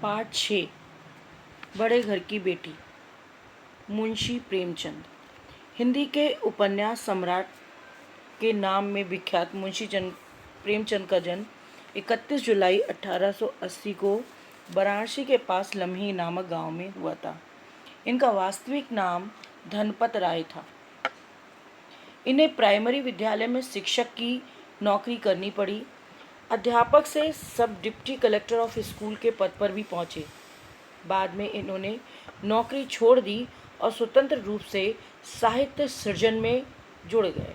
पाठ 6 बड़े घर की बेटी। मुंशी प्रेमचंद हिंदी के उपन्यास सम्राट के नाम में विख्यात मुंशी प्रेमचंद का जन्म 31 जुलाई 1880 को वाराणसी के पास लम्ही नामक गांव में हुआ था। इनका वास्तविक नाम धनपत राय था। इन्हें प्राइमरी विद्यालय में शिक्षक की नौकरी करनी पड़ी। अध्यापक से सब डिप्टी कलेक्टर ऑफ स्कूल के पद पर भी पहुंचे। बाद में इन्होंने नौकरी छोड़ दी और स्वतंत्र रूप से साहित्य सृजन में जुड़ गए।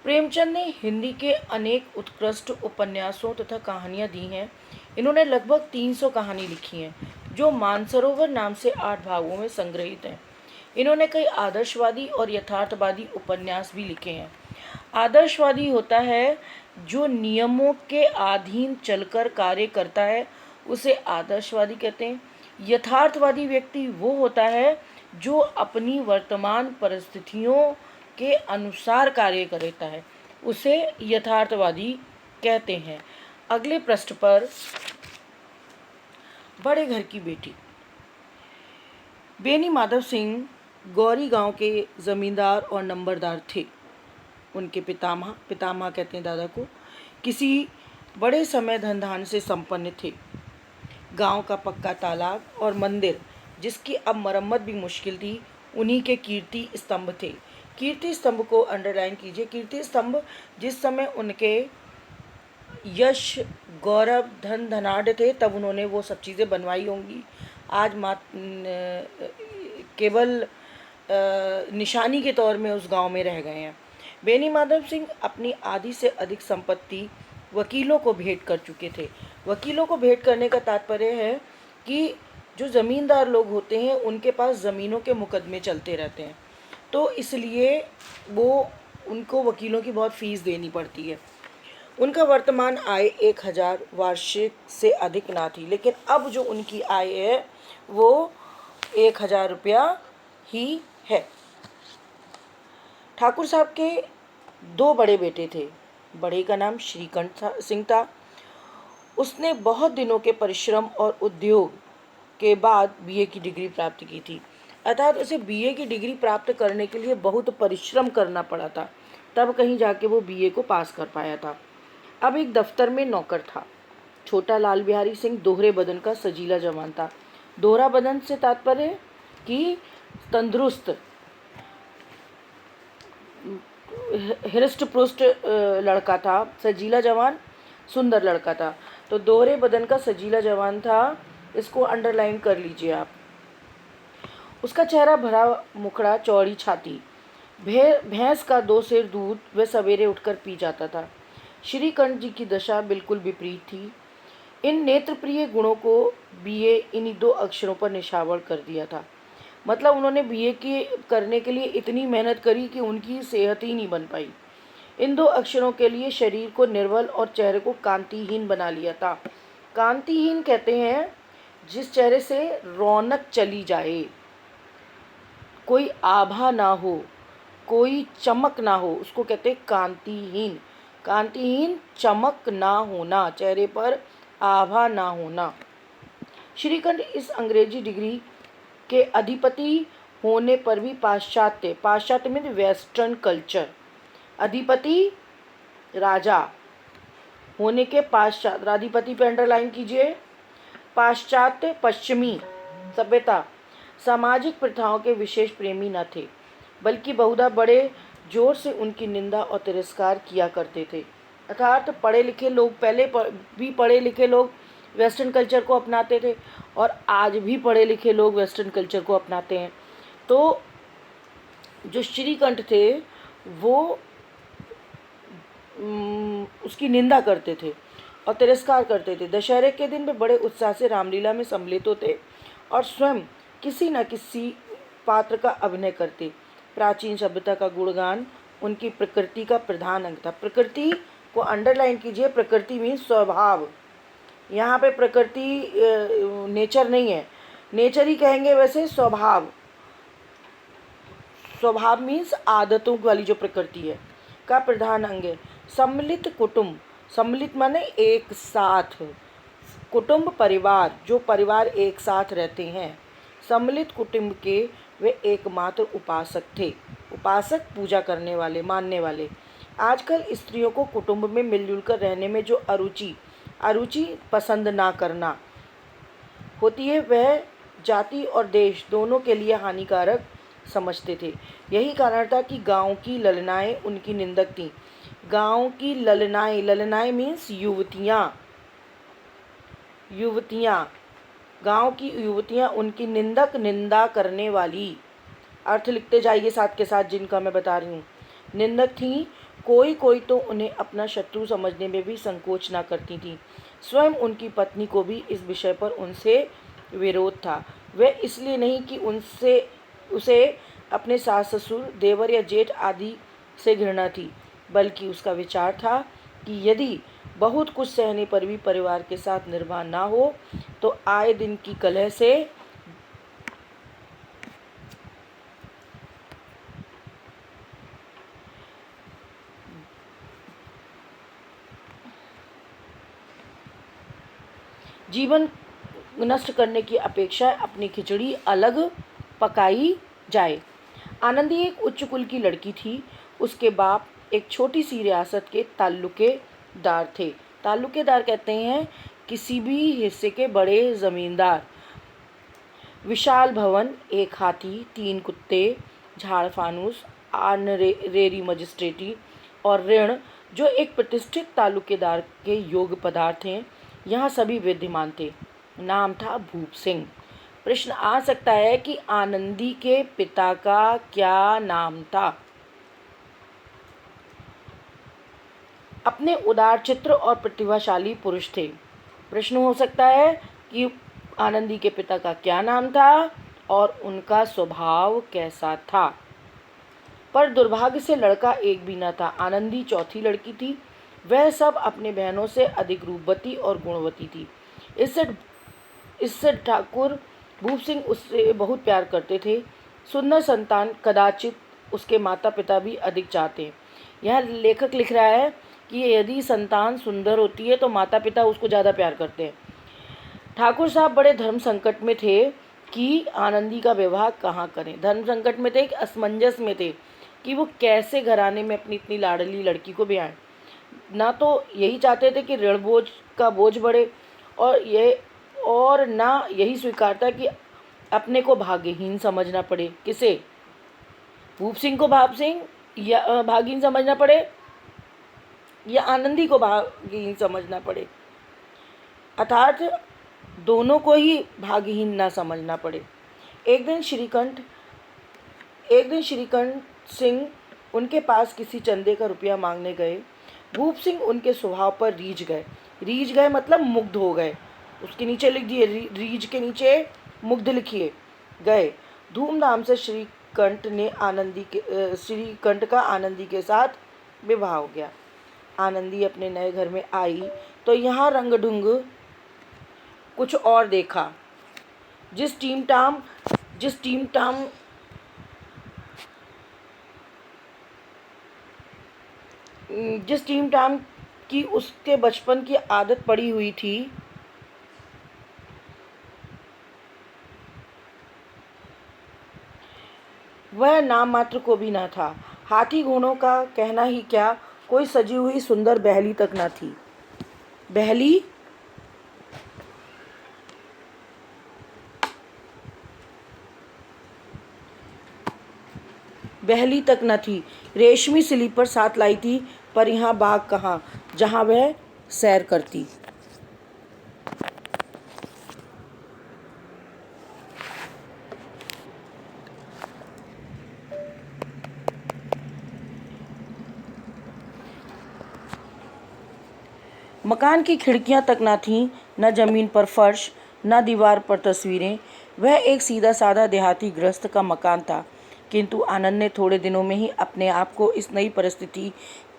प्रेमचंद ने हिंदी के अनेक उत्कृष्ट उपन्यासों तथा कहानियां दी हैं। इन्होंने लगभग 300 कहानी लिखी हैं, जो मानसरोवर नाम से 8 भागों में संग्रहित हैं। इन्होंने कई आदर्शवादी और यथार्थवादी उपन्यास भी लिखे हैं। आदर्शवादी होता है जो नियमों के अधीन चलकर कार्य करता है, उसे आदर्शवादी कहते हैं। यथार्थवादी व्यक्ति वो होता है जो अपनी वर्तमान परिस्थितियों के अनुसार कार्य करता है, उसे यथार्थवादी कहते हैं। अगले पृष्ठ पर बड़े घर की बेटी। बेनी माधव सिंह गौरी गांव के जमींदार और नंबरदार थे। उनके पितामह कहते हैं दादा को, किसी बड़े समय धन धान से संपन्न थे। गांव का पक्का तालाब और मंदिर, जिसकी अब मरम्मत भी मुश्किल थी, उन्हीं के कीर्ति स्तंभ थे। कीर्ति स्तंभ को अंडरलाइन कीजिए। कीर्ति स्तंभ जिस समय उनके यश, गौरव, धन धनाढ़ थे, तब उन्होंने वो सब चीज़ें बनवाई होंगी। आज केवल निशानी के तौर में उस गांव में रह गए हैं। बेनी माधव सिंह अपनी आधी से अधिक संपत्ति वकीलों को भेंट कर चुके थे। वकीलों को भेंट करने का तात्पर्य है कि जो ज़मींदार लोग होते हैं उनके पास ज़मीनों के मुकदमे चलते रहते हैं, तो इसलिए उनको वकीलों की बहुत फ़ीस देनी पड़ती है। उनका वर्तमान आय 1000 वार्षिक से अधिक ना थी, लेकिन अब जो उनकी आय है वो 1000 रुपया ही है। ठाकुर साहब के 2 बड़े बेटे थे। बड़े का नाम श्रीकंठ सिंह था। उसने बहुत दिनों के परिश्रम और उद्योग के बाद बीए की डिग्री प्राप्त की थी। अर्थात उसे बीए की डिग्री प्राप्त करने के लिए बहुत परिश्रम करना पड़ा था, तब कहीं जाके वो बीए को पास कर पाया था। अब एक दफ्तर में नौकर था। छोटा लाल बिहारी सिंह दोहरे बदन का सजीला जवान था। दोहरा बदन से तात्पर्य कि तंदुरुस्त, हृष्ट पुष्ट लड़का था। सजीला जवान, सुंदर लड़का था। तो दोहरे बदन का सजीला जवान था, इसको अंडरलाइन कर लीजिए आप। उसका चेहरा भरा, मुखड़ा, चौड़ी छाती। भैंस का 2 सेर दूध वह सवेरे उठकर पी जाता था। श्रीकंठ जी की दशा बिल्कुल विपरीत थी। इन नेत्रप्रिय गुणों को बीए इन्हीं 2 अक्षरों पर निछावर कर दिया था। मतलब उन्होंने बीए की करने के लिए इतनी मेहनत करी कि उनकी सेहत ही नहीं बन पाई। इन 2 अक्षरों के लिए शरीर को निर्बल और चेहरे को कांतिहीन बना लिया था। कांतिहीन कहते हैं जिस चेहरे से रौनक चली जाए, कोई आभा ना हो, कोई चमक ना हो, उसको कहते हैं कांतिहीन। कांतिहीन, चमक ना होना, चेहरे पर आभा ना होना। श्रीकंठ इस अंग्रेजी डिग्री के अधिपति होने पर भी पाश्चात्य में वेस्टर्न कल्चर, अधिपति राजा होने के पश्चात, अधिपति पे अंडरलाइन कीजिए, पाश्चात्य पश्चिमी सभ्यता, सामाजिक प्रथाओं के विशेष प्रेमी न थे, बल्कि बहुधा बड़े जोर से उनकी निंदा और तिरस्कार किया करते थे। अर्थात पढ़े लिखे लोग, पहले भी पढ़े लिखे लोग वेस्टर्न कल्चर को अपनाते थे और आज भी पढ़े लिखे लोग वेस्टर्न कल्चर को अपनाते हैं। तो जो श्रीकंठ थे वो उसकी निंदा करते थे और तिरस्कार करते थे। दशहरे के दिन वे बड़े उत्साह से रामलीला में सम्मिलित होते और स्वयं किसी न किसी पात्र का अभिनय करते। प्राचीन सभ्यता का गुणगान उनकी प्रकृति का प्रधान अंग था। प्रकृति को अंडरलाइन कीजिए। प्रकृति मीन्स स्वभाव। यहाँ पे प्रकृति नेचर नहीं है, नेचर ही कहेंगे वैसे। स्वभाव, स्वभाव मीन्स आदतों वाली जो प्रकृति है का प्रधान अंग है। सम्मिलित कुटुंब, सम्मिलित माने एक साथ, कुटुंब परिवार, जो परिवार एक साथ रहते हैं, सम्मिलित कुटुंब के वे एकमात्र उपासक थे। उपासक पूजा करने वाले, मानने वाले। आजकल स्त्रियों को कुटुंब में मिलजुल कर रहने में जो अरुचि पसंद ना करना होती है, वह जाति और देश दोनों के लिए हानिकारक समझते थे। यही कारण था कि गांव की ललनाएं उनकी निंदक थीं। गांव की ललनाएं, ललनाएं मीन्स युवतियां, गांव की युवतियां उनकी निंदा करने वाली, अर्थ लिखते जाइए साथ के साथ जिनका मैं बता रही हूँ, निंदक थीं। कोई कोई तो उन्हें अपना शत्रु समझने में भी संकोच ना करती थी। स्वयं उनकी पत्नी को भी इस विषय पर उनसे विरोध था। वह इसलिए नहीं कि उसे अपने सास ससुर, देवर या जेठ आदि से घृणा थी, बल्कि उसका विचार था कि यदि बहुत कुछ सहने पर भी परिवार के साथ निर्वाह ना हो तो आए दिन की कलह से जीवन नष्ट करने की अपेक्षा अपनी खिचड़ी अलग पकाई जाए। आनंदी एक उच्च कुल की लड़की थी। उसके बाप एक छोटी सी रियासत के ताल्लुकेदार थे। ताल्लुकेदार कहते हैं किसी भी हिस्से के बड़े जमींदार। विशाल भवन, एक हाथी, 3 कुत्ते, झाड़ फानूस, रेरी मजिस्ट्रेटी और ऋण, जो एक प्रतिष्ठित ताल्लुकेदार के योग्य पदार्थ हैं, यहाँ सभी विद्यमान थे। नाम था भूप सिंह। प्रश्न आ सकता है कि आनंदी के पिता का क्या नाम था? अपने उदार चित्र और प्रतिभाशाली पुरुष थे। प्रश्न हो सकता है कि आनंदी के पिता का क्या नाम था और उनका स्वभाव कैसा था। पर दुर्भाग्य से लड़का एक भी न था। आनंदी चौथी लड़की थी। वह सब अपने बहनों से अधिक रूपवती और गुणवती थी। इससे ठाकुर भूप सिंह उससे बहुत प्यार करते थे। सुंदर संतान कदाचित उसके माता पिता भी अधिक चाहते हैं। यह लेखक लिख रहा है कि यदि संतान सुंदर होती है तो माता पिता उसको ज़्यादा प्यार करते हैं। ठाकुर साहब बड़े धर्म संकट में थे कि आनंदी का विवाह कहाँ करें। धर्म संकट में थे, असमंजस में थे कि वो कैसे घराने में अपनी इतनी लाडली लड़की को ब्याएं। ना तो यही चाहते थे कि ऋण बोझ का बोझ बढ़े और ना यही स्वीकारता कि अपने को भाग्यहीन समझना पड़े। किसे? भूप सिंह को या भाग्यहीन समझना पड़े या आनंदी को भाग्यहीन समझना पड़े, अर्थात दोनों को ही भाग्यहीन ना समझना पड़े। एक दिन श्रीकंठ सिंह उनके पास किसी चंदे का रुपया मांगने गए। भूप सिंह उनके स्वभाव पर रीझ गए मतलब मुग्ध हो गए। उसके नीचे लिख दिए, रीझ के नीचे मुग्ध लिखिए, गए। धूमधाम से श्रीकंठ का आनंदी के साथ विवाह हो गया। आनंदी अपने नए घर में आई तो यहाँ रंग-ढंग कुछ और देखा। जिस टीम टाम की उसके बचपन की आदत पड़ी हुई थी, वह नाम मात्र को भी न था। हाथी घोड़ों का कहना ही क्या, कोई सजी हुई सुंदर बहली तक न थी। बहली तक न थी। रेशमी स्लीपर साथ लाई थी, पर यहाँ बाग कहाँ जहाँ वह सैर करती। मकान की खिड़कियां तक न थीं, न जमीन पर फर्श, न दीवार पर तस्वीरें। वह एक सीधा साधा देहाती गृहस्थ का मकान था। किंतु आनंद ने थोड़े दिनों में ही अपने आप को इस नई परिस्थिति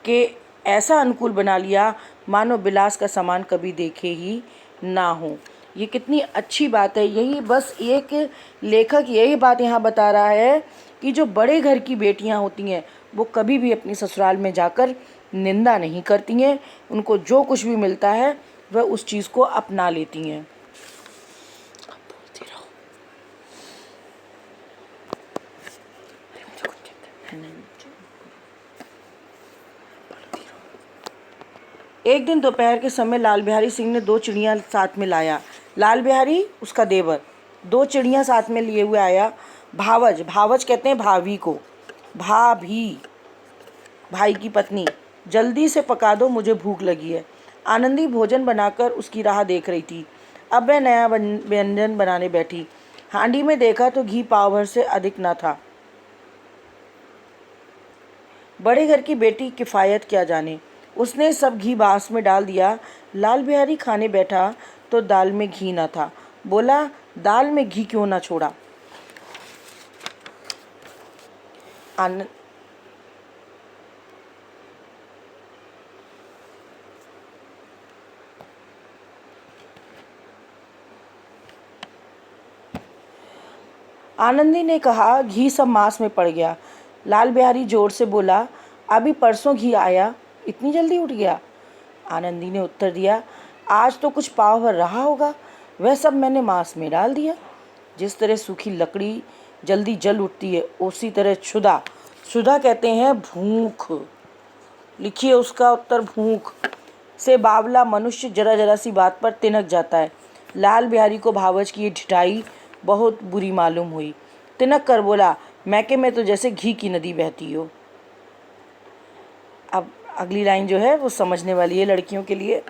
के ऐसा अनुकूल बना लिया मानो विलास का सामान कभी देखे ही ना हो। ये कितनी अच्छी बात है। यही बस एक लेखक यही बात यहाँ बता रहा है कि जो बड़े घर की बेटियाँ होती हैं वो कभी भी अपनी ससुराल में जाकर निंदा नहीं करती हैं। उनको जो कुछ भी मिलता है वह उस चीज़ को अपना लेती हैं। एक दिन दोपहर के समय लाल बिहारी सिंह ने 2 चिड़ियाँ साथ में लाया। लाल बिहारी उसका देवर 2 चिड़ियाँ साथ में लिए हुए आया। भावज, भावज कहते हैं भाभी को, भाभी, भाई की पत्नी, जल्दी से पका दो, मुझे भूख लगी है। आनंदी भोजन बनाकर उसकी राह देख रही थी। अब वह नया व्यंजन बनाने बैठी। हांडी में देखा तो घी पाव भर से अधिक न था। बड़े घर की बेटी किफ़ायत क्या जाने, उसने सब घी बांस में डाल दिया। लाल बिहारी खाने बैठा तो दाल में घी न था। बोला, दाल में घी क्यों ना छोड़ा। आनंदी ने कहा, घी सब मांस में पड़ गया। लाल बिहारी जोर से बोला, अभी परसों घी आया, इतनी जल्दी उठ गया। आनंदी ने उत्तर दिया, आज तो कुछ पाव भर रहा होगा, वह सब मैंने मांस में डाल दिया। जिस तरह सूखी लकड़ी जल्दी जल उठती है, उसी तरह क्षुधा, क्षुधा कहते हैं भूख, लिखिए उसका उत्तर भूख से बावला मनुष्य जरा जरा सी बात पर तिनक जाता है। लाल बिहारी को भावज की ये ढिठाई बहुत बुरी मालूम हुई। तिनक कर बोला, मैके में तो जैसे घी की नदी बहती हो। अब अगली लाइन जो है वो समझने वाली है लड़कियों के लिए।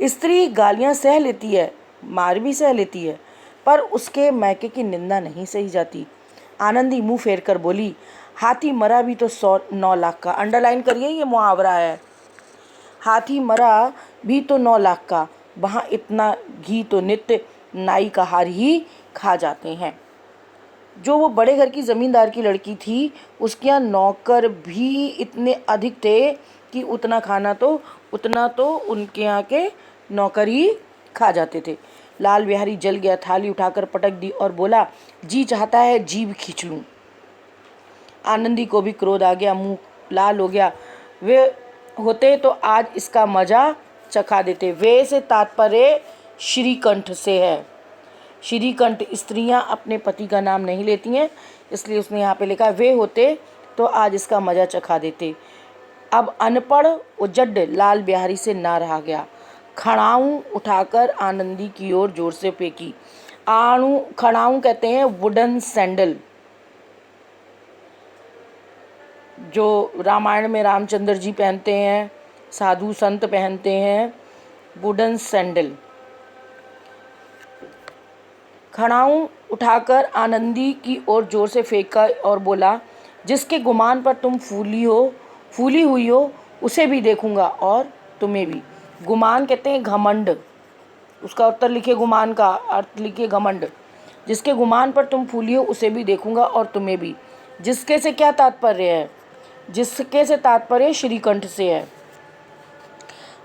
स्त्री गालियाँ सह लेती है, मार भी सह लेती है, पर उसके मैके की निंदा नहीं सही जाती। आनंदी मुंह फेर कर बोली, हाथी मरा भी तो 9 लाख का। अंडरलाइन करिए, ये मुहावरा है। हाथी मरा भी तो 9 लाख का, वहाँ इतना घी तो नित्य नाई का हार ही खा जाते हैं। जो वो बड़े घर की ज़मींदार की लड़की थी, उसके यहाँ नौकर भी इतने अधिक थे कि उतना तो उनके यहाँ के नौकर ही खा जाते थे। लाल बिहारी जल गया, थाली उठाकर पटक दी और बोला, जी चाहता है जीभ खींच लूँ। आनंदी को भी क्रोध आ गया, मुंह लाल हो गया। वे होते तो आज इसका मज़ा चखा देते। वे से तात्पर्य श्रीकंठ से है। श्रीकंठ, स्त्रियां अपने पति का नाम नहीं लेती हैं, इसलिए उसने यहाँ पे लिखा, वे होते तो आज इसका मज़ा चखा देते। अब अनपढ़ उजड्ड लाल बिहारी से ना रहा गया। खड़ाऊँ उठाकर आनंदी की ओर जोर से फेंकी। खड़ाऊँ कहते हैं वुडन सैंडल, जो रामायण में रामचंद्र जी पहनते हैं, साधु संत पहनते हैं, वुडन सैंडल। खड़ाऊँ उठाकर आनंदी की ओर जोर से फेंका और बोला, जिसके गुमान पर तुम फूली हुई हो उसे भी देखूंगा और तुम्हें भी। गुमान कहते हैं घमंड, उसका उत्तर लिखिए, गुमान का अर्थ लिखिए घमंड। जिसके गुमान पर तुम फूली हो उसे भी देखूंगा और तुम्हें भी। जिसके से क्या तात्पर्य है? जिसके से तात्पर्य श्रीकंठ से है।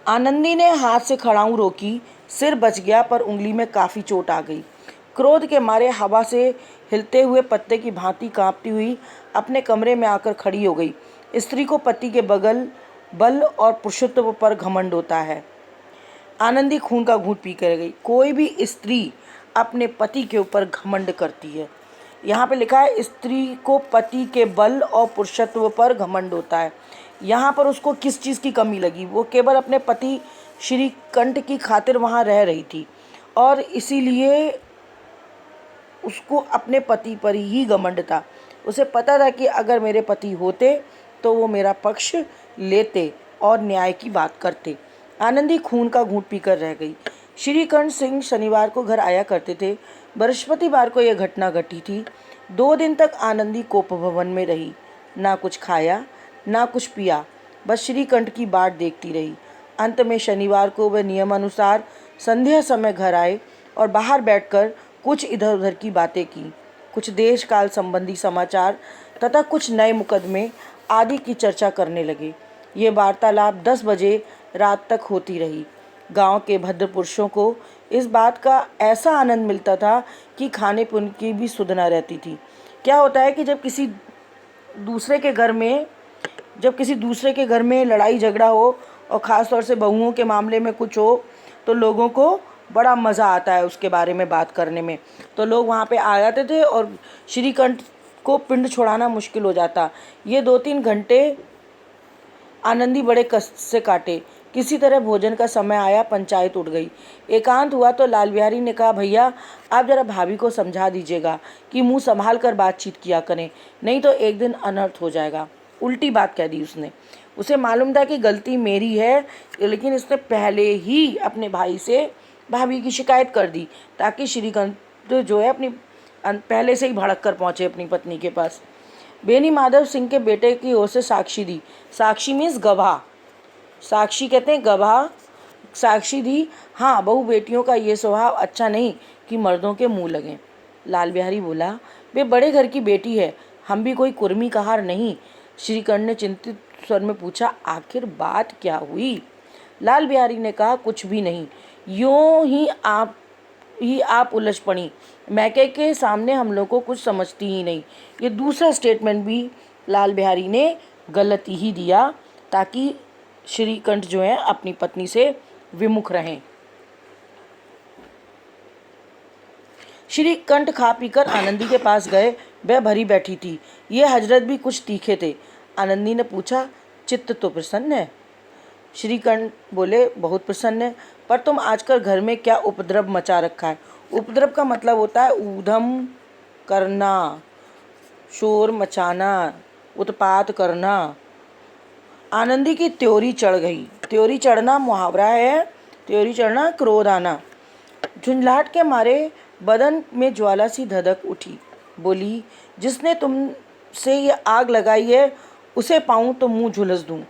आनंदी ने हाथ से खड़ाऊँ रोकी, सिर बच गया पर उंगली में काफ़ी चोट आ गई। क्रोध के मारे हवा से हिलते हुए पत्ते की भांति कांपती हुई अपने कमरे में आकर खड़ी हो गई। स्त्री को पति के बल और पुरुषत्व पर घमंड होता है। आनंदी खून का घूंट पी कर गई। कोई भी स्त्री अपने पति के ऊपर घमंड करती है। यहाँ पे लिखा है, स्त्री को पति के बल और पुरुषत्व पर घमंड होता है। यहाँ पर उसको किस चीज़ की कमी लगी? वो केवल अपने पति श्रीकंठ की खातिर वहाँ रह रही थी और इसीलिए उसको अपने पति पर ही घमंड था। उसे पता था कि अगर मेरे पति होते तो वो मेरा पक्ष लेते और न्याय की बात करते। आनंदी खून का घूंट पीकर रह गई। श्रीकंठ सिंह शनिवार को घर आया करते थे। बृहस्पतिवार को यह घटना घटी थी। 2 दिन तक आनंदी कोप भवन में रही, ना कुछ खाया ना कुछ पिया, बस श्रीकंठ की बाट देखती रही। अंत में शनिवार को वह नियमानुसार संध्या समय घर आए और बाहर बैठकर कुछ इधर उधर की बातें की, कुछ देश काल संबंधी समाचार तथा कुछ नए मुकदमे आदि की चर्चा करने लगे। ये वार्तालाप 10 बजे रात तक होती रही। गांव के भद्र पुरुषों को इस बात का ऐसा आनंद मिलता था कि खाने पीने की भी सुध न रहती थी। क्या होता है कि जब किसी दूसरे के घर में लड़ाई झगड़ा हो और ख़ास तौर से बहुओं के मामले में कुछ हो, तो लोगों को बड़ा मज़ा आता है उसके बारे में बात करने में। तो लोग वहाँ पे आ जाते थे और श्रीकंठ को पिंड छोड़ाना मुश्किल हो जाता। ये 2-3 घंटे आनंदी बड़े कष्ट से काटे। किसी तरह भोजन का समय आया, पंचायत उठ गई। एकांत हुआ तो लाल बिहारी ने कहा, भैया आप जरा भाभी को समझा दीजिएगा कि मुंह संभाल कर बातचीत किया करें, नहीं तो एक दिन अनर्थ हो जाएगा। उल्टी बात कह दी उसने। उसे मालूम था कि गलती मेरी है, लेकिन इसने पहले ही अपने भाई से भाभी की शिकायत कर दी ताकि श्रीकांत जो है अपनी पहले से ही भड़क कर पहुँचे अपनी पत्नी के पास। बेनी माधव सिंह के बेटे की ओर से साक्षी दी। साक्षी मीन्स गवाह, साक्षी कहते हैं गवाह। साक्षी दी, हाँ बहू बेटियों का ये स्वभाव अच्छा नहीं कि मर्दों के मुंह लगें। लाल बिहारी बोला, वे बड़े घर की बेटी है, हम भी कोई कुर्मी कहार नहीं। श्रीकंठ ने चिंतित स्वर में पूछा, आखिर बात क्या हुई? लाल बिहारी ने कहा, कुछ भी नहीं, यूं ही आप उलझ पड़ी। मैके के सामने हम लोग को कुछ समझती ही नहीं। ये दूसरा स्टेटमेंट भी लाल बिहारी ने गलत ही दिया ताकि श्रीकंठ जो है अपनी पत्नी से विमुख रहें। श्रीकंठ खा पीकर आनंदी के पास गए। वह भरी बैठी थी। ये हजरत भी कुछ तीखे थे। आनंदी ने पूछा, चित्त तो प्रसन्न है? श्रीकंठ बोले, बहुत प्रसन्न है, पर तुम आजकल घर में क्या उपद्रव मचा रखा है? उपद्रव का मतलब होता है ऊधम करना, शोर मचाना, उत्पात करना। आनंदी की त्योरी चढ़ गई। त्योरी चढ़ना मुहावरा है, त्योरी चढ़ना क्रोध आना। झुंझलाहट के मारे बदन में ज्वाला सी धधक उठी। बोली, जिसने तुमसे ये आग लगाई है उसे पाऊँ तो मुंह झुलस दूँ।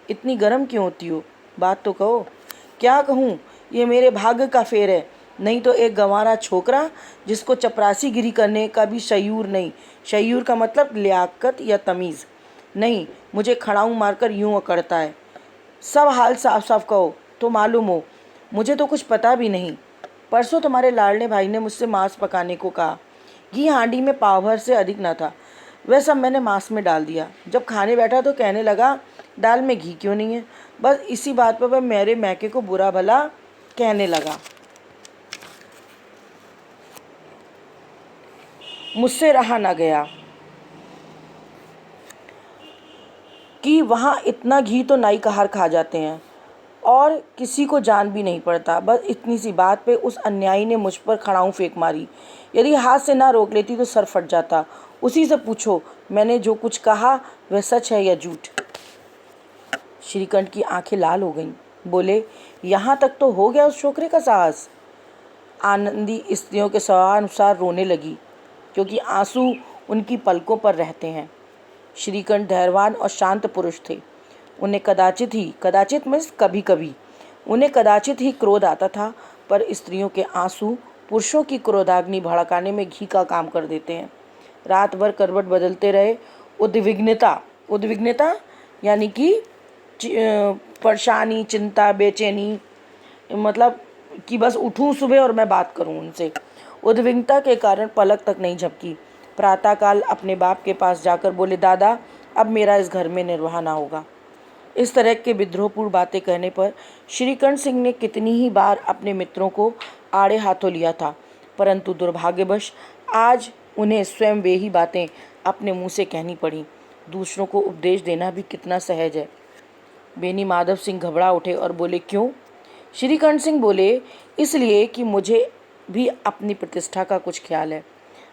इतनी गर्म क्यों होती हो? बात तो कहो। क्या कहूँ, ये मेरे भाग्य का फेर है, नहीं तो एक गंवारा छोकरा जिसको चपरासी गिरी करने का भी शयूर नहीं। शयूर का मतलब लियाकत या तमीज़ नहीं। मुझे खड़ाऊँ मारकर यूँ अकड़ता है। सब हाल साफ साफ कहो तो मालूम हो। मुझे तो कुछ पता भी नहीं। परसों तुम्हारे लाडले भाई ने मुझसे मांस पकाने को कहा। घी हांडी में पाव भर से अधिक न था। वह सब मैंने मांस में डाल दिया। जब खाने बैठा तो कहने लगा, दाल में घी क्यों नहीं है? बस इसी बात पर वह मेरे मैके को बुरा भला कहने लगा। मुझसे रहा न गया कि वहाँ इतना घी तो नाई कहार खा जाते हैं और किसी को जान भी नहीं पड़ता। बस इतनी सी बात पे उस अन्यायी ने मुझ पर खड़ाऊँ फेंक मारी। यदि हाथ से ना रोक लेती तो सर फट जाता। उसी से पूछो मैंने जो कुछ कहा वह सच है या झूठ। श्रीकंठ की आंखें लाल हो गईं। बोले, यहाँ तक तो हो गया उस छोकरे का साहस। आनंदी स्त्रियों के स्वभावानुसार रोने लगी क्योंकि आंसू उनकी पलकों पर रहते हैं। श्रीकंठ धैर्यवान और शांत पुरुष थे। उन्हें कदाचित मीन्स कभी कभी उन्हें कदाचित ही क्रोध आता था, पर स्त्रियों के आंसू पुरुषों की क्रोधाग्नि भड़काने में घी का काम कर देते हैं। रात भर करवट बदलते रहे। उद्विग्नता यानी कि परेशानी, चिंता, बेचैनी, मतलब कि बस उठूं सुबह और मैं बात करूं उनसे। उद्विग्नता के कारण पलक तक नहीं झपकी। प्रातःकाल अपने बाप के पास जाकर बोले, दादा अब मेरा इस घर में निर्वाह ना होगा। इस तरह के विद्रोहपूर्ण बातें कहने पर श्रीकंठ सिंह ने कितनी ही बार अपने मित्रों को आड़े हाथों लिया था, परंतु दुर्भाग्यवश आज उन्हें स्वयं वे ही बातें अपने मुंह से कहनी पड़ी। दूसरों को उपदेश देना भी कितना सहज है। बेनी माधव सिंह घबरा उठे और बोले, क्यों? श्रीकंठ सिंह बोले, इसलिए कि मुझे भी अपनी प्रतिष्ठा का कुछ ख्याल है।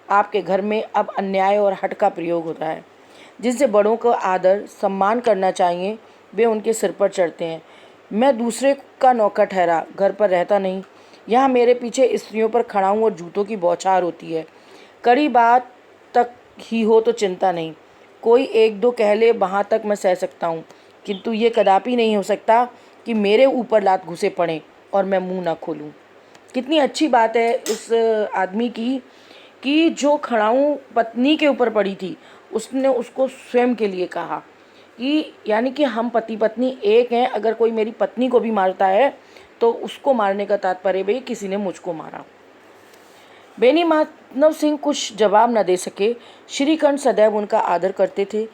आपके घर में अब अन्याय और हठ का प्रयोग होता है। जिनसे बड़ों को आदर सम्मान करना चाहिए वे उनके सिर पर चढ़ते हैं। मैं दूसरे का नौकर ठहरा घर पर रहता नहीं। यहाँ मेरे पीछे स्त्रियों पर खड़ा हूँ और जूतों की बौछार होती है। कड़ी बात तक ही हो तो चिंता नहीं, कोई एक दो कह ले वहाँ तक मैं सह सकता हूँ, किंतु ये कदापि नहीं हो सकता कि मेरे ऊपर लात घुसे पड़े और मैं मुंह ना खोलूँ। कितनी अच्छी बात है उस आदमी की कि जो खड़ाऊँ पत्नी के ऊपर पड़ी थी उसने उसको स्वयं के लिए कहा कि यानी कि हम पति पत्नी एक हैं। अगर कोई मेरी पत्नी को भी मारता है तो उसको मारने का तात्पर्य भाई किसी ने मुझको मारा। बेनी माधव सिंह कुछ जवाब न दे सके। श्रीकंठ सदैव उनका आदर करते थे।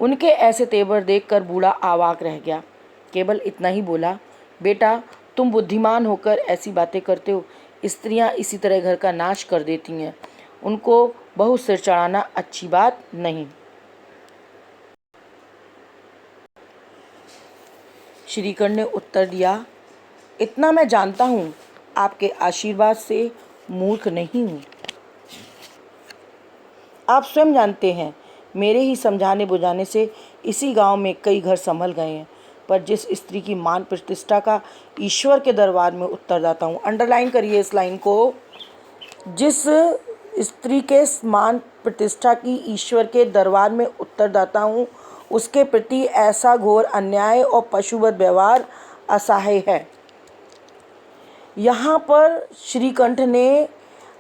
उनके ऐसे तेवर देखकर बूढ़ा आवाक रह गया। केवल इतना ही बोला, बेटा तुम बुद्धिमान होकर ऐसी बातें करते हो। स्त्रियां इसी तरह घर का नाश कर देती हैं, उनको बहुत सिर चढ़ाना अच्छी बात नहीं। श्रीकंठ ने उत्तर दिया, इतना मैं जानता हूँ, आपके आशीर्वाद से मूर्ख नहीं हूँ। आप स्वयं जानते हैं, मेरे ही समझाने बुझाने से इसी गांव में कई घर संभल गए हैं। पर जिस स्त्री की मान प्रतिष्ठा का ईश्वर के दरबार में उत्तरदाता हूँ, अंडरलाइन करिए इस लाइन को, जिस स्त्री के मान प्रतिष्ठा की ईश्वर के दरबार में उत्तरदाता हूँ, उसके प्रति ऐसा घोर अन्याय और पशुवत व्यवहार असह्य है। यहाँ पर श्रीकंठ ने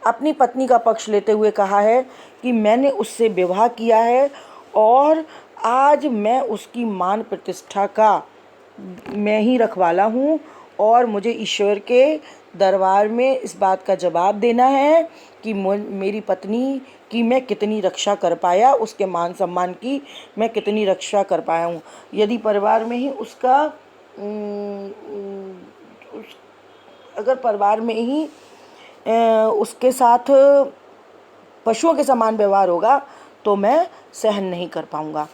अपनी पत्नी का पक्ष लेते हुए कहा है कि मैंने उससे विवाह किया है और आज मैं उसकी मान प्रतिष्ठा का मैं ही रखवाला हूँ और मुझे ईश्वर के दरबार में इस बात का जवाब देना है कि मेरी पत्नी की मैं कितनी रक्षा कर पाया, उसके मान सम्मान की मैं कितनी रक्षा कर पाया हूँ। यदि परिवार में ही उसका अगर परिवार में ही उसके साथ पशुओं के समान व्यवहार होगा तो मैं सहन नहीं कर पाऊँगा।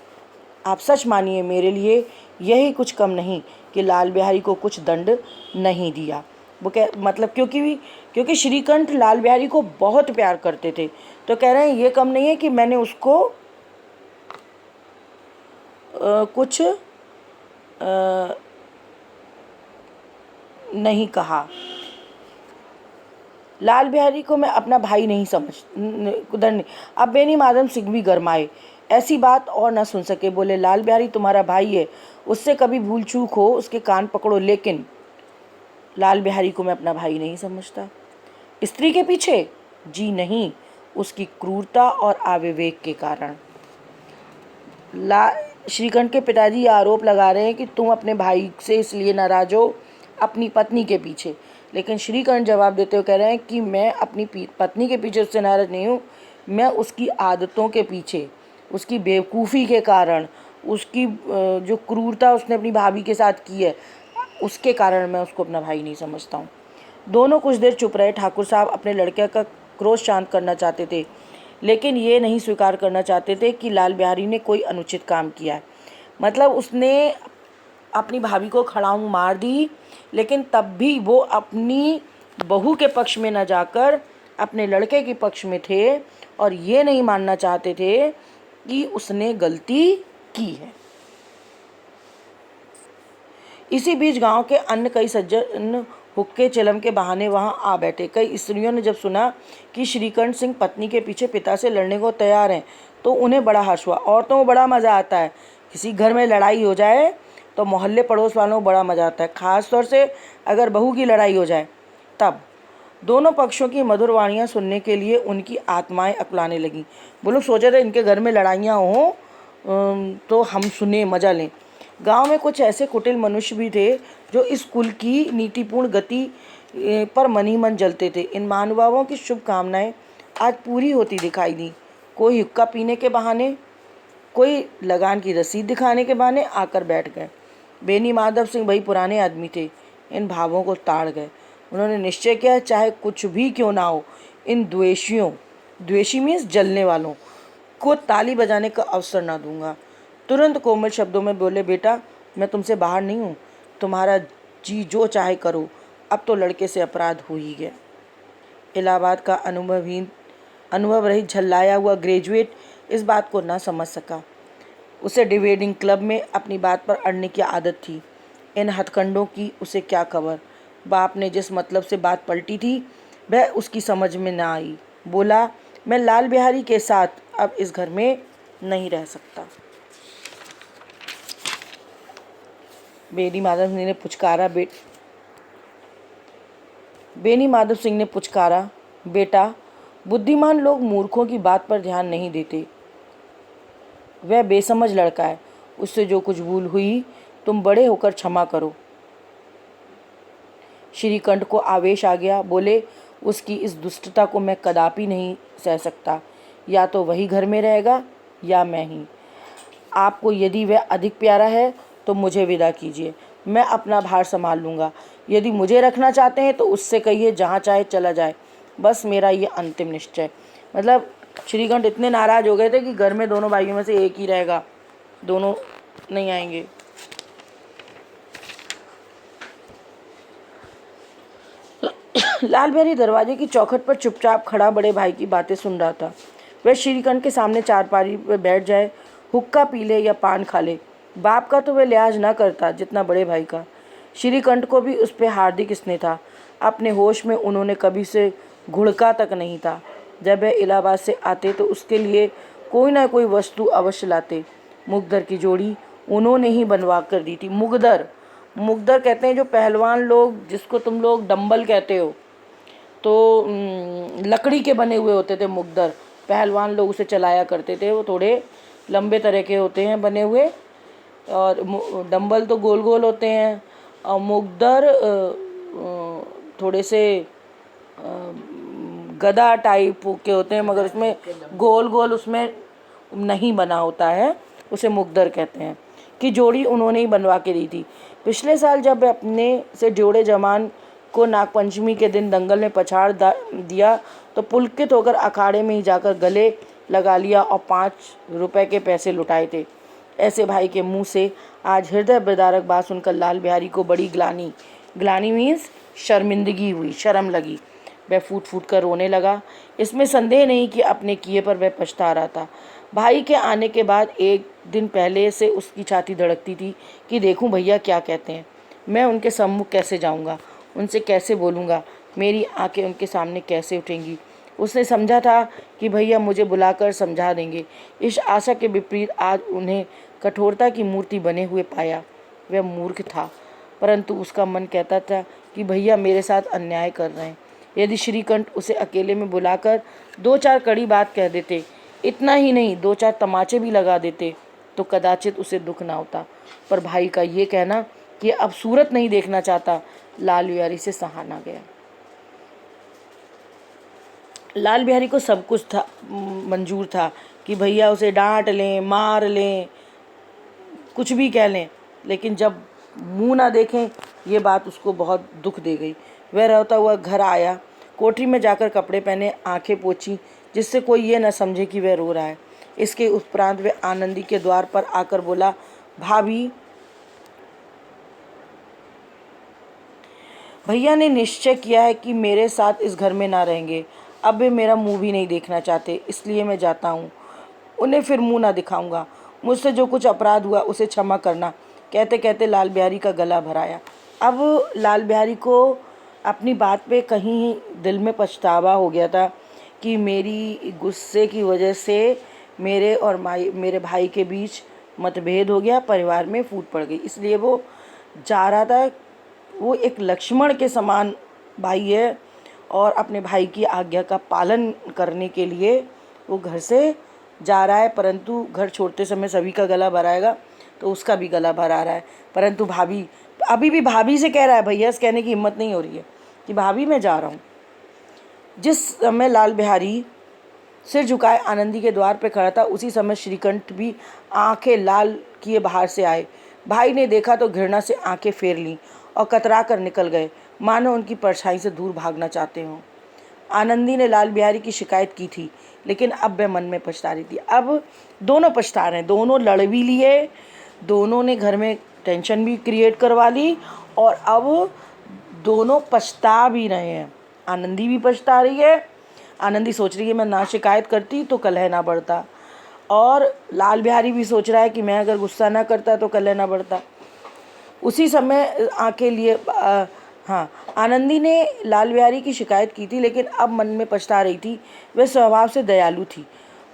आप सच मानिए, मेरे लिए यही कुछ कम नहीं कि लाल बिहारी को कुछ दंड नहीं दिया। वो मतलब क्योंकि श्रीकंठ लाल बिहारी को बहुत प्यार करते थे, तो कह रहे हैं ये कम नहीं है कि मैंने उसको कुछ नहीं कहा। लाल बिहारी को मैं अपना भाई नहीं समझ। अब बेनी माधव सिंह भी गरमाए, ऐसी बात और न सुन सके। बोले, लाल बिहारी तुम्हारा भाई है, उससे कभी भूल चूक हो उसके कान पकड़ो, लेकिन लाल बिहारी को मैं अपना भाई नहीं समझता। स्त्री के पीछे? जी नहीं, उसकी क्रूरता और अविवेक के कारण। श्रीकंठ के पिताजी आरोप लगा रहे हैं कि तुम अपने भाई से इसलिए नाराज हो अपनी पत्नी के पीछे, लेकिन श्रीकंठ जवाब देते हुए कह रहे हैं कि मैं अपनी पत्नी के पीछे उससे नाराज नहीं हूँ, मैं उसकी आदतों के पीछे, उसकी बेवकूफ़ी के कारण, उसकी जो क्रूरता उसने अपनी भाभी के साथ की है, उसके कारण मैं उसको अपना भाई नहीं समझता हूँ। दोनों कुछ देर चुप रहे। ठाकुर साहब अपने लड़के का क्रोध शांत करना चाहते थे, लेकिन ये नहीं स्वीकार करना चाहते थे कि लाल बिहारी ने कोई अनुचित काम किया है। मतलब उसने अपनी भाभी को खड़ाऊँ मार दी, लेकिन तब भी वो अपनी बहू के पक्ष में न जाकर अपने लड़के के पक्ष में थे और ये नहीं मानना चाहते थे कि उसने गलती की है। इसी बीच गांव के अन्य कई सज्जन हुक्के चिलम के बहाने वहां आ बैठे। कई स्त्रियों ने जब सुना कि श्रीकंठ सिंह पत्नी के पीछे पिता से लड़ने को तैयार हैं तो उन्हें बड़ा हर्ष हुआ। औरतों को बड़ा मज़ा आता है, किसी घर में लड़ाई हो जाए तो मोहल्ले पड़ोस वालों को बड़ा मज़ा आता है, ख़ास तौर से अगर बहू की लड़ाई हो जाए तब। दोनों पक्षों की मधुर वाणियाँ सुनने के लिए उनकी आत्माएं अकुलाने लगीं। वो लोग सोचे थे इनके घर में लड़ाइयाँ हों तो हम सुने, मज़ा लें। गांव में कुछ ऐसे कुटिल मनुष्य भी थे जो इस कुल की नीतिपूर्ण गति पर मन ही मन जलते थे। इन महानुभावों की शुभकामनाएं आज पूरी होती दिखाई दी। कोई हुक्का पीने के बहाने, कोई लगान की रसीद दिखाने के बहाने आकर बैठ गए। बेनी माधव सिंह भाई पुराने आदमी थे, इन भावों को ताड़ गए। उन्होंने निश्चय किया, चाहे कुछ भी क्यों ना हो, इन द्वेषियों, द्वेषी मीन्स जलने वालों को ताली बजाने का अवसर ना दूंगा। तुरंत कोमल शब्दों में बोले, बेटा मैं तुमसे बाहर नहीं हूँ, तुम्हारा जी जो चाहे करो, अब तो लड़के से अपराध हो ही गया। इलाहाबाद का अनुभव रहित झल्लाया हुआ ग्रेजुएट इस बात को ना समझ सका। उसे डिबेटिंग क्लब में अपनी बात पर अड़ने की आदत थी। इन हथकंडों की उसे क्या खबर। बाप ने जिस मतलब से बात पलटी थी वह उसकी समझ में ना आई। बोला, मैं लाल बिहारी के साथ अब इस घर में नहीं रह सकता। बेनी माधव सिंह ने पुचकारा, बेटा बुद्धिमान लोग मूर्खों की बात पर ध्यान नहीं देते। वह बेसमझ लड़का है, उससे जो कुछ भूल हुई तुम बड़े होकर क्षमा करो। श्रीकंठ को आवेश आ गया। बोले, उसकी इस दुष्टता को मैं कदापि नहीं सह सकता। या तो वही घर में रहेगा या मैं ही। आपको यदि वह अधिक प्यारा है तो मुझे विदा कीजिए। मैं अपना भार संभाल लूँगा। यदि मुझे रखना चाहते हैं तो उससे कहिए जहाँ चाहे चला जाए, बस मेरा ये अंतिम निश्चय। मतलब श्रीकंठ इतने नाराज़ हो गए थे कि घर में दोनों भाइयों में से एक ही रहेगा, दोनों नहीं आएंगे। लाल बिहारी दरवाजे की चौखट पर चुपचाप खड़ा बड़े भाई की बातें सुन रहा था। वह श्रीकंठ के सामने चारपाई पर बैठ जाए, हुक्का पी ले या पान खा ले, बाप का तो वह लिहाज न करता जितना बड़े भाई का। श्रीकंठ को भी उस पर हार्दिक स्नेह था। अपने होश में उन्होंने कभी से घुड़का तक नहीं था। जब वह इलाहाबाद से आते तो उसके लिए कोई ना कोई वस्तु अवश्य लाते। मुगदर की जोड़ी उन्होंने ही बनवा कर दी थी। मुगदर मुगदर कहते हैं जो पहलवान लोग, जिसको तुम लोग डंबल कहते हो, तो लकड़ी के बने हुए होते थे मुगदर। पहलवान लोग उसे चलाया करते थे। वो थोड़े लंबे तरह के होते हैं बने हुए, और डंबल तो गोल गोल होते हैं, और मुगदर थोड़े से गदा टाइप के होते हैं, मगर उसमें गोल गोल उसमें नहीं बना होता है, उसे मुगदर कहते हैं। कि जोड़ी उन्होंने ही बनवा के दी थी। पिछले साल जब वे अपने से जोड़े जमान को नागपंचमी के दिन दंगल में पछाड़ दिया तो पुलकित होकर अखाड़े में ही जाकर गले लगा लिया और 5 रुपए के पैसे लुटाए थे। ऐसे भाई के मुंह से आज हृदय विदारक बात सुनकर लाल बिहारी को बड़ी ग्लानी मीन्स शर्मिंदगी हुई, शर्म लगी। वह फूट फूट कर रोने लगा। इसमें संदेह नहीं कि अपने किए पर वह पछता रहा था। भाई के आने के बाद एक दिन पहले से उसकी छाती धड़कती थी कि देखूं भैया क्या कहते हैं, मैं उनके सम्मुख कैसे जाऊंगा, उनसे कैसे बोलूँगा, मेरी आंखें उनके सामने कैसे उठेंगी। उसने समझा था कि भैया मुझे बुलाकर समझा देंगे। इस आशा के विपरीत आज उन्हें कठोरता की मूर्ति बने हुए पाया। वह मूर्ख था, परंतु उसका मन कहता था कि भैया मेरे साथ अन्याय कर रहे हैं। यदि श्रीकंठ उसे अकेले में बुलाकर 2-4 कड़ी बात कह देते, इतना ही नहीं 2-4 तमाचे भी लगा देते, तो कदाचित उसे दुख ना होता। पर भाई का ये कहना कि अब सूरत नहीं देखना चाहता, लाल बिहारी से सहा ना गया। लाल बिहारी को सब कुछ था मंजूर था कि भैया उसे डांट लें, मार लें, कुछ भी कह लें, लेकिन जब मुंह ना देखें ये बात उसको बहुत दुख दे गई। वह रोता हुआ घर आया, कोठरी में जाकर कपड़े पहने, आंखें पोंछी, जिससे कोई ये न समझे कि वह रो रहा है। इसके उपरांत वह आनंदी के द्वार पर आकर बोला, भाभी भैया ने निश्चय किया है कि मेरे साथ इस घर में ना रहेंगे। अब वे मेरा मुंह भी नहीं देखना चाहते, इसलिए मैं जाता हूँ। उन्हें फिर मुंह ना दिखाऊंगा। मुझसे जो कुछ अपराध हुआ उसे क्षमा करना। कहते कहते लाल बिहारी का गला भराया। अब लाल बिहारी को अपनी बात पे कहीं दिल में पछतावा हो गया था कि मेरी गुस्से की वजह से मेरे भाई के बीच मतभेद हो गया, परिवार में फूट पड़ गई। इसलिए वो जा रहा था। वो एक लक्ष्मण के समान भाई है और अपने भाई की आज्ञा का पालन करने के लिए वो घर से जा रहा है, परंतु घर छोड़ते समय सभी का गला भराएगा तो उसका भी गला भरा रहा है। परंतु भाभी अभी भी भाभी से कह रहा है, भैया से कहने की हिम्मत नहीं हो रही है कि भाभी मैं जा रहा हूँ। जिस समय लाल बिहारी सिर झुकाए आनंदी के द्वार पर खड़ा था, उसी समय श्रीकंठ भी आंखें लाल किए बाहर से आए। भाई ने देखा तो घृणा से आंखें फेर लीं और कतरा कर निकल गए, मानो उनकी परछाई से दूर भागना चाहते हों। आनंदी ने लाल बिहारी की शिकायत की थी, लेकिन अब वह मन में पछता रही थी। अब दोनों पछता रहे हैं, दोनों लड़ भी लिए, दोनों ने घर में टेंशन भी क्रिएट करवा ली और अब दोनों पछता भी रहे हैं। आनंदी भी पछता रही है। आनंदी सोच रही है मैं ना शिकायत करती तो कलह ना बढ़ता, और लाल बिहारी भी सोच रहा है कि मैं अगर गुस्सा ना करता तो कलह ना बढ़ता। उसी समय आंखें लिए हाँ, आनंदी ने लाल बिहारी की शिकायत की थी, लेकिन अब मन में पछता रही थी। वह स्वभाव से दयालु थी,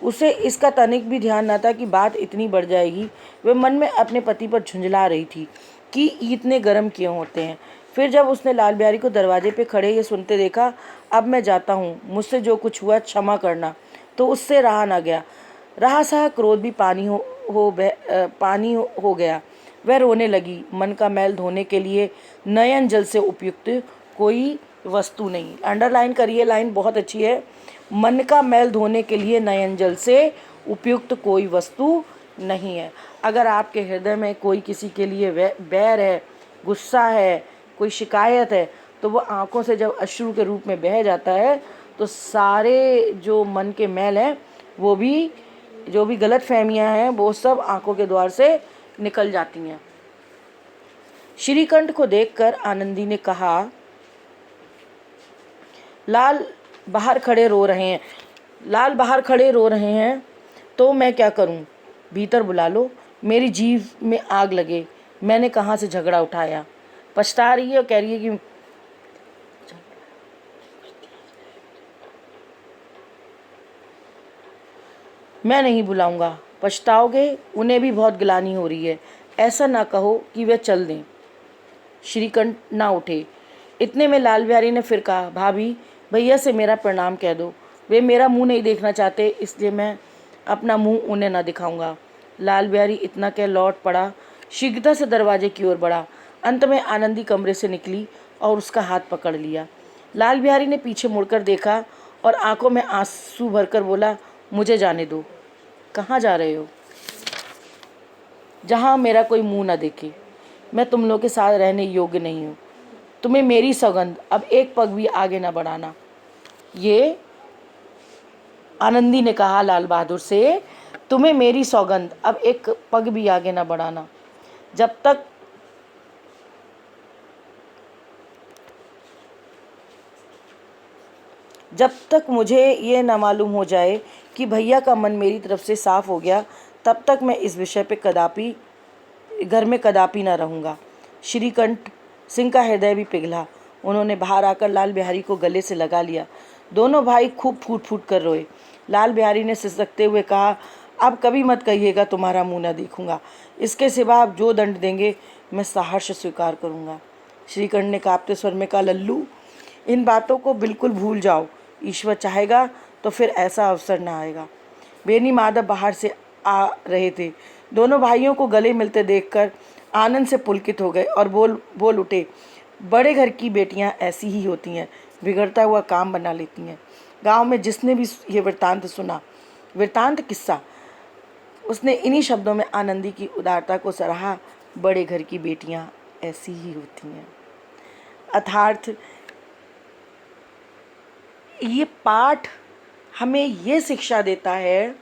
उसे इसका तनिक भी ध्यान न था कि बात इतनी बढ़ जाएगी। वह मन में अपने पति पर झुंझला रही थी कि इतने गर्म क्यों होते हैं। फिर जब उसने लाल बिहारी को दरवाजे पे खड़े ये सुनते देखा, अब मैं जाता हूँ, मुझसे जो कुछ हुआ क्षमा करना, तो उससे रहा ना गया। रहा सहा क्रोध भी पानी हो गया। वह रोने लगी। मन का मैल धोने के लिए नयन जल से उपयुक्त कोई वस्तु नहीं। अंडरलाइन करिए, लाइन बहुत अच्छी है। मन का मैल धोने के लिए नयन जल से उपयुक्त कोई वस्तु नहीं है। अगर आपके हृदय में कोई किसी के लिए बैर है गुस्सा है, कोई शिकायत है, तो वो आँखों से जब अश्रु के रूप में बह जाता है तो सारे जो मन के मैल हैं वो भी, जो भी गलत फहमियाँ हैं वो सब आँखों के द्वार से निकल जाती हैं। श्रीकंठ को देखकर आनंदी ने कहा, लाल बाहर खड़े रो रहे हैं, लाल बाहर खड़े रो रहे हैं तो मैं क्या करूं? भीतर बुला लो, मेरी जीभ में आग लगे, मैंने कहाँ से झगड़ा उठाया। पछता रही है और कह रही है कि मैं नहीं बुलाऊंगा, पछताओगे, उन्हें भी बहुत गिलानी हो रही है, ऐसा ना कहो कि वे चल दें। श्रीकंठ ना उठे। इतने में लाल बिहारी ने फिर कहा, भाभी भैया से मेरा प्रणाम कह दो, वे मेरा मुंह नहीं देखना चाहते, इसलिए मैं अपना मुंह उन्हें ना दिखाऊंगा। लाल बिहारी इतना कह लौट पड़ा, शीघ्रता से दरवाजे की ओर बढ़ा। अंत में आनंदी कमरे से निकली और उसका हाथ पकड़ लिया। लाल बिहारी ने पीछे मुड़कर देखा और आंखों में आंसू भरकर बोला, मुझे जाने दो। कहाँ जा रहे हो? जहाँ मेरा कोई मुंह ना देखे। मैं तुम लोग के साथ रहने योग्य नहीं हूँ। तुम्हें मेरी सौगंध, अब एक पग भी आगे ना बढ़ाना। ये आनंदी ने कहा लाल बहादुर से, तुम्हें मेरी सौगंध, अब एक पग भी आगे ना बढ़ाना। जब तक मुझे ये ना मालूम हो जाए कि भैया का मन मेरी तरफ से साफ हो गया, तब तक मैं इस विषय पे कदापि घर में कदापि ना रहूँगा। श्रीकंठ सिंह का हृदय भी पिघला। उन्होंने बाहर आकर लाल बिहारी को गले से लगा लिया। दोनों भाई खूब फूट फूट कर रोए। लाल बिहारी ने सिसकते हुए कहा, अब कभी मत कहिएगा तुम्हारा मुंह न देखूंगा। इसके सिवा आप जो दंड देंगे मैं सहर्ष स्वीकार करूंगा। श्रीकंठ ने कांपते स्वर में कहा, लल्लू, इन बातों को बिल्कुल भूल जाओ। ईश्वर चाहेगा तो फिर ऐसा अवसर न आएगा। बेनी माधव बाहर से आ रहे थे। दोनों भाइयों को गले मिलते देखकर आनंद से पुलकित हो गए और बोल उठे, बड़े घर की बेटियां ऐसी ही होती हैं, बिगड़ता हुआ काम बना लेती हैं। गांव में जिसने भी ये वृत्तांत सुना, वृत्तांत किस्सा, उसने इन्हीं शब्दों में आनंदी की उदारता को सराहा, बड़े घर की बेटियां ऐसी ही होती हैं। अर्थात ये पाठ हमें ये शिक्षा देता है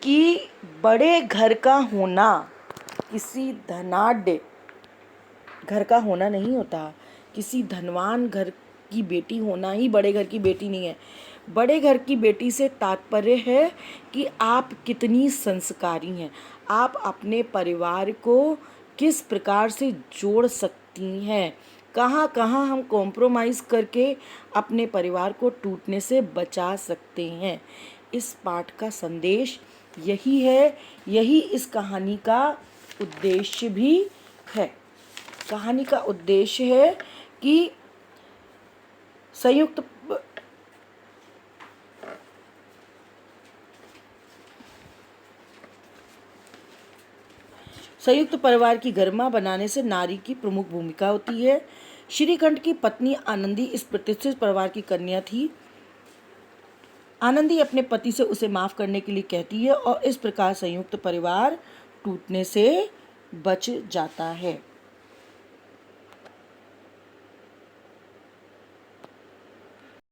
कि बड़े घर का होना किसी धनाढ्य घर का होना नहीं होता। किसी धनवान घर की बेटी होना ही बड़े घर की बेटी नहीं है। बड़े घर की बेटी से तात्पर्य है कि आप कितनी संस्कारी हैं, आप अपने परिवार को किस प्रकार से जोड़ सकती हैं, कहाँ कहाँ हम कॉम्प्रोमाइज़ करके अपने परिवार को टूटने से बचा सकते हैं। इस पाठ का संदेश यही है, यही इस कहानी का उद्देश्य भी है। कहानी का उद्देश्य है कि संयुक्त परिवार की गरिमा बनाने से नारी की प्रमुख भूमिका होती है। श्रीकंठ की पत्नी आनंदी इस प्रतिष्ठित परिवार की कन्या थी। आनंदी अपने पति से उसे माफ करने के लिए कहती है और इस प्रकार संयुक्त परिवार टूटने से बच जाता है।